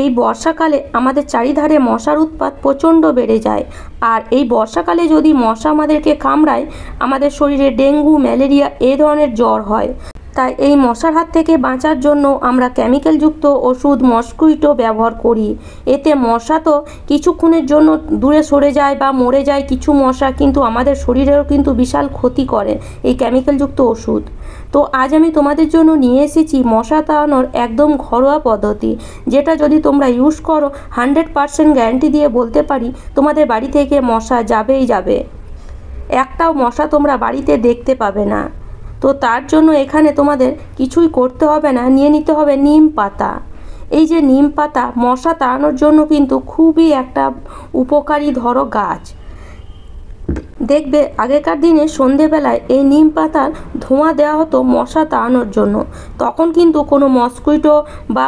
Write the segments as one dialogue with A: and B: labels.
A: এই বর্ষাকালে আমাদের চারিধারে মশার উৎপাত প্রচণ্ড বেড়ে যায়। আর এই বর্ষাকালে যদি মশা আমাদেরকে কামড়ায়, আমাদের শরীরে ডেঙ্গু, ম্যালেরিয়া এই ধরনের জ্বর হয়। তাই এই মশার হাত থেকে বাঁচার জন্য আমরা কেমিক্যালযুক্ত ওষুধ মসকুইটো ব্যবহার করি। এতে মশা তো কিছুক্ষণের জন্য দূরে সরে যায় বা মরে যায় কিছু মশা, কিন্তু আমাদের শরীরেও কিন্তু বিশাল ক্ষতি করে এই কেমিক্যালযুক্ত ওষুধ। তো আজ আমি তোমাদের জন্য নিয়ে এসেছি মশা তাড়ানোর একদম ঘরোয়া পদ্ধতি, যেটা যদি তোমরা ইউজ করো 100% গ্যারান্টি দিয়ে বলতে পারি তোমাদের বাড়ি থেকে মশা যাবেই যাবে, একটাও মশা তোমরা বাড়িতে দেখতে পাবে না। তো তার জন্য এখানে তোমাদের কিছুই করতে হবে না, নিয়ে নিতে হবে নিম পাতা। এই যে নিম পাতা মশা তাড়ানোর জন্য কিন্তু খুবই একটা উপকারী ধরো গাছ। দেখবে আগেকার দিনে সন্ধেবেলায় এই নিম পাতার ধোঁয়া দেওয়া হতো মশা তাড়ানোর জন্য। তখন কিন্তু কোনো মসকুইটো বা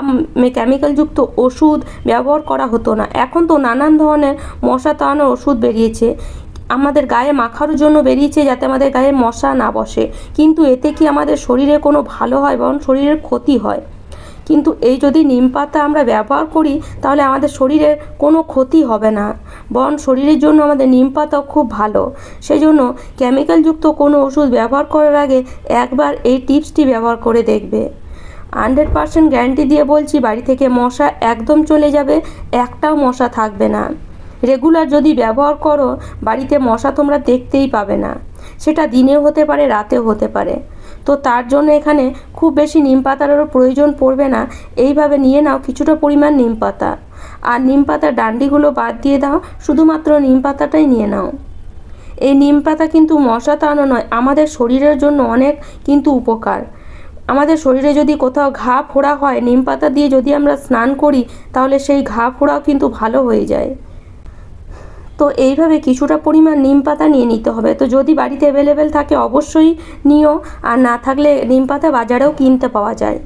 A: কেমিক্যালযুক্ত ওষুধ ব্যবহার করা হতো না। এখন তো নানান ধরনের মশা তাড়ানোর ওষুধ বেরিয়েছে, আমাদের গায়ে মাখার জন্য বেরিয়েছে যাতে আমাদের গায়ে মশা না বসে। কিন্তু এতে কি আমাদের শরীরে কোনো ভালো হয়, বরং শরীরের ক্ষতি হয়। কিন্তু এই যদি নিম পাতা আমরা ব্যবহার করি তাহলে আমাদের শরীরের কোনো ক্ষতি হবে না, বরং শরীরের জন্য আমাদের নিম পাতা খুব ভালো। সেই জন্য কেমিক্যালযুক্ত কোনো ওষুধ ব্যবহার করার আগে একবার এই টিপসটি ব্যবহার করে দেখবে। 100% গ্যারান্টি দিয়ে বলছি বাড়ি থেকে মশা একদম চলে যাবে, একটাও মশা থাকবে না। রেগুলার যদি ব্যবহার করো বাড়িতে মশা তোমরা দেখতেই পাবে না, সেটা দিনেও হতে পারে রাতেও হতে পারে। তো তার জন্য এখানে খুব বেশি নিম পাতারও প্রয়োজন পড়বে না। এইভাবে নিয়ে নাও কিছুটা পরিমাণ নিম পাতা, আর নিম পাতার ডান্ডিগুলো বাদ দিয়ে দাও, শুধুমাত্র নিম পাতাটাই নিয়ে নাও। এই নিম পাতা কিন্তু মশা তাড়ানো নয়, আমাদের শরীরের জন্য অনেক কিন্তু উপকার। আমাদের শরীরে যদি কোথাও ঘা ফোড়া হয়, নিম পাতা দিয়ে যদি আমরা স্নান করি তাহলে সেই ঘা ফোড়াও কিন্তু ভালো হয়ে যায়। তো এইভাবে কিছুটা পরিমাণ নিম পাতা নিয়ে নিতে হবে। তো যদি বাড়িতে অ্যাভেলেবেল থাকে অবশ্যই নিও, আর না থাকলে নিম পাতা বাজারেও কিনতে পাওয়া যায়।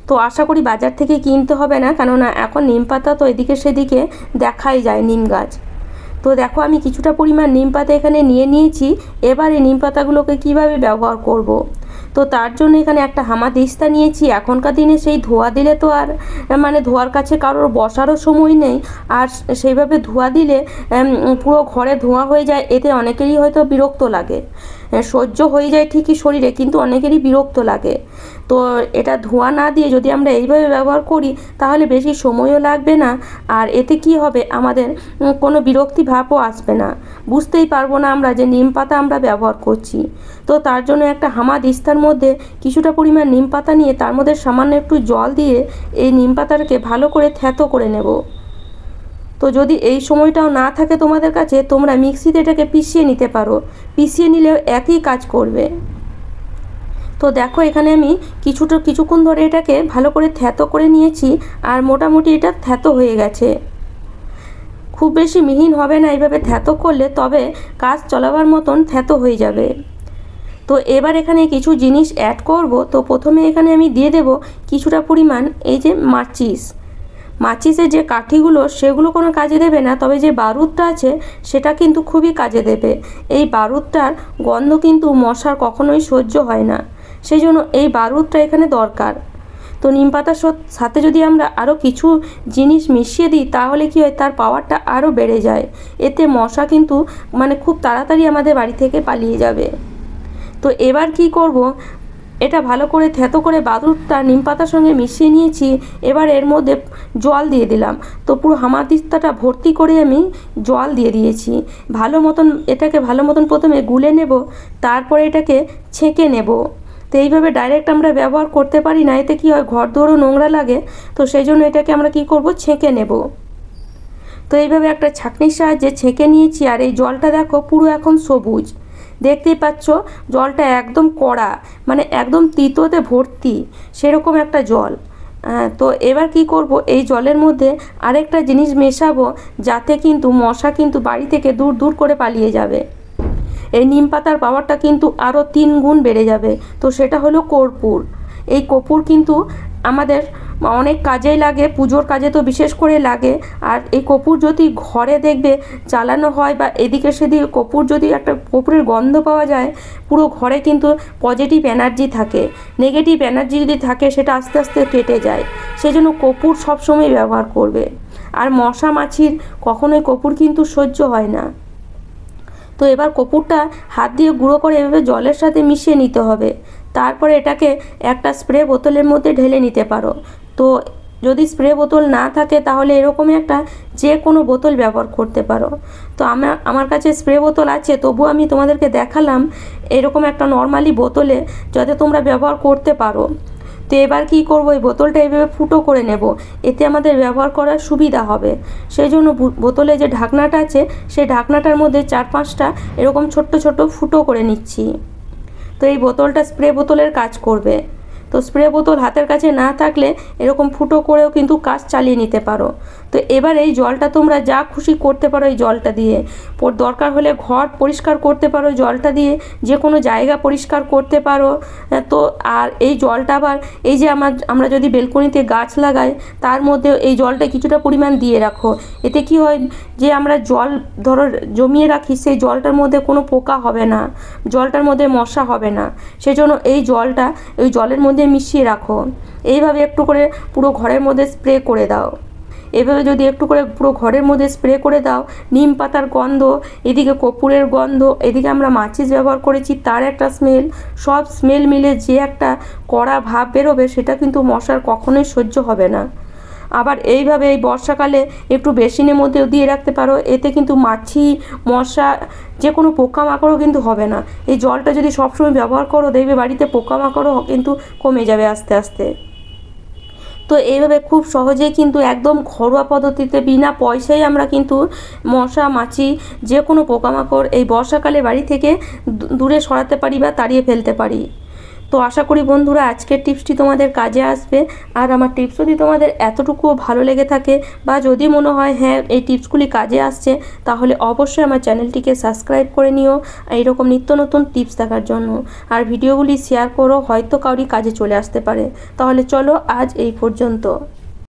A: তো আশা করি বাজার থেকে কিনতে হবে না, কেননা এখন নিম পাতা তো এদিকে সেদিকে দেখাই যায় নিম গাছ। তো দেখো আমি কিছুটা পরিমাণ নিম পাতা এখানে নিয়ে নিয়েছি। এবার এই নিম পাতাগুলোকে কীভাবে ব্যবহার করব। তো তার জন্য এখানে একটা হামাদিস্তা নিয়েছি। এখনকার দিনে সেই ধোয়া দিলে তো আর ধোয়ার কাছে কারোর বসারও সময় নেই, আর সেইভাবে ধোয়া দিলে পুরো ঘরে ধোঁয়া হয়ে যায়। এতে অনেকেরই হয়তো বিরক্ত লাগে, সহ্য হয়ে যায় ঠিকই শরীরে, কিন্তু অনেকেরই বিরক্ত লাগে। তো এটা ধোঁয়া না দিয়ে যদি আমরা এইভাবে ব্যবহার করি তাহলে বেশি সময়ও লাগবে না, আর এতে কি হবে আমাদের কোনো বিরক্তি ভাবও আসবে না, বুঝতেই পারবো না আমরা যে নিম পাতা আমরা ব্যবহার করছি। তো তার জন্য একটা হামাদিস্তার মধ্যে কিছুটা পরিমাণ নিম পাতা নিয়ে তার মধ্যে সামান্য একটু জল দিয়ে এই নিম পাতাটাকে ভালো করে থ্যাতো করে নেব। তো যদি এই সময়টাও না থাকে তোমাদের কাছে, তোমরা মিক্সিতে এটাকে পিষিয়ে নিতে পারো, পিষিয়ে নিলেও একই কাজ করবে। তো দেখো এখানে আমি কিছুক্ষণ ধরে এটাকে ভালো করে থ্যাতো করে নিয়েছি, আর মোটামুটি এটা থ্যাতো হয়ে গেছে। খুব বেশি মিহিন হবে না এইভাবে থ্যাতো করলে, তবে কাজ চলাবার মতন থ্যাতো হয়ে যাবে। তো এবার এখানে কিছু জিনিস অ্যাড করব। তো প্রথমে এখানে আমি দিয়ে দেব কিছুটা পরিমাণ এই যে মাচিসের যে কাঠিগুলো সেগুলো কোনো কাজে দেবে না, তবে যে বারুদটা আছে সেটা কিন্তু খুবই কাজে দেবে। এই বারুদটার গন্ধ কিন্তু মশার কখনোই সহ্য হয় না, সেই জন্য এই বারুদটা এখানে দরকার। তো নিম পাতার সাথে যদি আমরা আরও কিছু জিনিস মিশিয়ে দিই তাহলে কি হয়, তার পাওয়ারটা আরও বেড়ে যায়। এতে মশা কিন্তু খুব তাড়াতাড়ি আমাদের বাড়ি থেকে পালিয়ে যাবে। তো এবার কি করব, এটা ভালো করে থ্যাতো করে বাদুরটা নিম পাতার সঙ্গে মিশিয়ে নিয়েছি। এবার এর মধ্যে জল দিয়ে দিলাম। তো পুরো হামাদিস্তাটা ভর্তি করে আমি জল দিয়ে দিয়েছি। এটাকে ভালো মতন প্রথমে গুলে নেব, তারপরে এটাকে ছেঁকে নেব। তো এইভাবে ডাইরেক্ট আমরা ব্যবহার করতে পারি না, এতে কী হয় ঘর দুয়ারও নোংরা লাগে। তো সেই জন্য এটাকে আমরা কি করব, ছেঁকে নেব। তো এইভাবে একটা ছাঁকনির সাহায্যে ছেঁকে নিয়েছি। আর এই জলটা দেখো পুরো এখন সবুজ, দেখতেই পাচ্ছ জলটা একদম কড়া, একদম তিতোতে ভর্তি সেরকম একটা জল। তো এবার কি করব, এই জলের মধ্যে আরেকটা জিনিস মেশাবো, যাতে কিন্তু মশা কিন্তু বাড়ি থেকে দূর দূর করে পালিয়ে যাবে। এই নিম পাতার পাওয়ারটা কিন্তু আরও 3 গুণ বেড়ে যাবে। তো সেটা হলো কর্পূর। এই কর্পূর কিন্তু আমাদের অনেক কাজেই লাগে, পুজোর কাজে তো বিশেষ করে লাগে। আর এই কর্পূর যদি ঘরে দেখবে জ্বালানো হয় বা এদিকে সেদিকে কর্পূর যদি একটা কর্পূরের গন্ধ পাওয়া যায়, পুরো ঘরে কিন্তু পজিটিভ এনার্জি থাকে। নেগেটিভ এনার্জি যদি থাকে সেটা আস্তে আস্তে কেটে যায়। সেজন্য কর্পূর সবসময় ব্যবহার করবে। আর মশা মাছির কখনোই কর্পূর কিন্তু সহ্য হয় না। তো এবার কর্পূরটা হাত দিয়ে গুঁড়ো করে এভাবে জলের সাথে মিশিয়ে নিতে হবে। তারপরে এটাকে একটা স্প্রে বোতলের মধ্যে ঢেলে নিতে পারো। তো যদি স্প্রে বোতল না থাকে তাহলে এরকমই একটা যে কোনো বোতল ব্যবহার করতে পারো। তো আমার কাছে স্প্রে বোতল আছে, তবু আমি তোমাদেরকে দেখালাম এরকম একটা নর্মালি বোতলে, যাতে তোমরা ব্যবহার করতে পারো। তো এবার কী করবো, এই বোতলটা এইভাবে ফুটো করে নেব, এতে আমাদের ব্যবহার করার সুবিধা হবে। সেই জন্য বোতলে যে ঢাকনাটা আছে সেই ঢাকনাটার মধ্যে 4-5টা এরকম ছোট্ট ছোট্ট ফুটো করে নিচ্ছি। তো এই বোতলটা স্প্রে বোতলের কাজ করবে। তো স্প্রে বোতল হাতের কাছে না থাকলে এরকম ফুটো করেও কিন্তু কাজ চালিয়ে নিতে পারো। তো এবার এই জলটা তোমরা যা খুশি করতে পারো এই জলটা দিয়ে। দরকার হলে ঘর পরিষ্কার করতে পারো জলটা দিয়ে, যে কোনো জায়গা পরিষ্কার করতে পারো। তো আর এই জলটা আবার এই যে আমরা যদি বেলকনিতে গাছ লাগাই তার মধ্যে এই জলটা কিছুটা পরিমাণ দিয়ে রাখো। এতে কি হয়, যে আমরা জল ধরো জমিয়ে রাখি, সেই জলটার মধ্যে কোনো পোকা হবে না, জলটার মধ্যে মশা হবে না। সেজন্য এই জলটা ওই জলের মধ্যে মিশিয়ে রাখো। এইভাবে একটু করে পুরো ঘরের মধ্যে স্প্রে করে দাও। এভাবে যদি একটু করে পুরো ঘরের মধ্যে স্প্রে করে দাও, নিম পাতার গন্ধ, এদিকে কর্পূরের গন্ধ, এদিকে আমরা মাচিস ব্যবহার করেছি তার একটা স্মেল, সব স্মেল মিলে যে একটা কড়া ভাব বেরোবে সেটা কিন্তু মশার কখনোই সহ্য হবে না। আবার এইভাবে এই বর্ষাকালে একটু বেসিনের মধ্যেও দিয়ে রাখতে পারো, এতে কিন্তু মাছি মশা যে কোনো পোকামাকড়ও কিন্তু হবে না। এই জলটা যদি সবসময় ব্যবহার করো দেখবে বাড়িতে পোকামাকড়ও কিন্তু কমে যাবে আস্তে আস্তে। তো এইভাবে খুব সহজেই কিন্তু একদম ঘরোয়া পদ্ধতিতে বিনা পয়সায় আমরা কিন্তু মশা মাছি যে কোনো পোকামাকড় এই বর্ষাকালে বাড়ি থেকে দূরে সরাতে পারি বা তাড়িয়ে ফেলতে পারি। তো আশা করি বন্ধুরা আজকের টিপসটি তোমাদের কাজে আসবে। আর আমার টিপস যদি তোমাদের এতটুকুও ভালো লেগে থাকে বা যদি মনে হয় হ্যাঁ এই টিপসগুলি কাজে আসছে, তাহলে অবশ্যই আমার চ্যানেলটিকে সাবস্ক্রাইব করে নিও এইরকম নিত্য নতুন টিপস দেখার জন্য। আর ভিডিওগুলি শেয়ার করো, হয়তো কাউরি কাজে চলে আসতে পারে। তাহলে চলো আজ এই পর্যন্ত।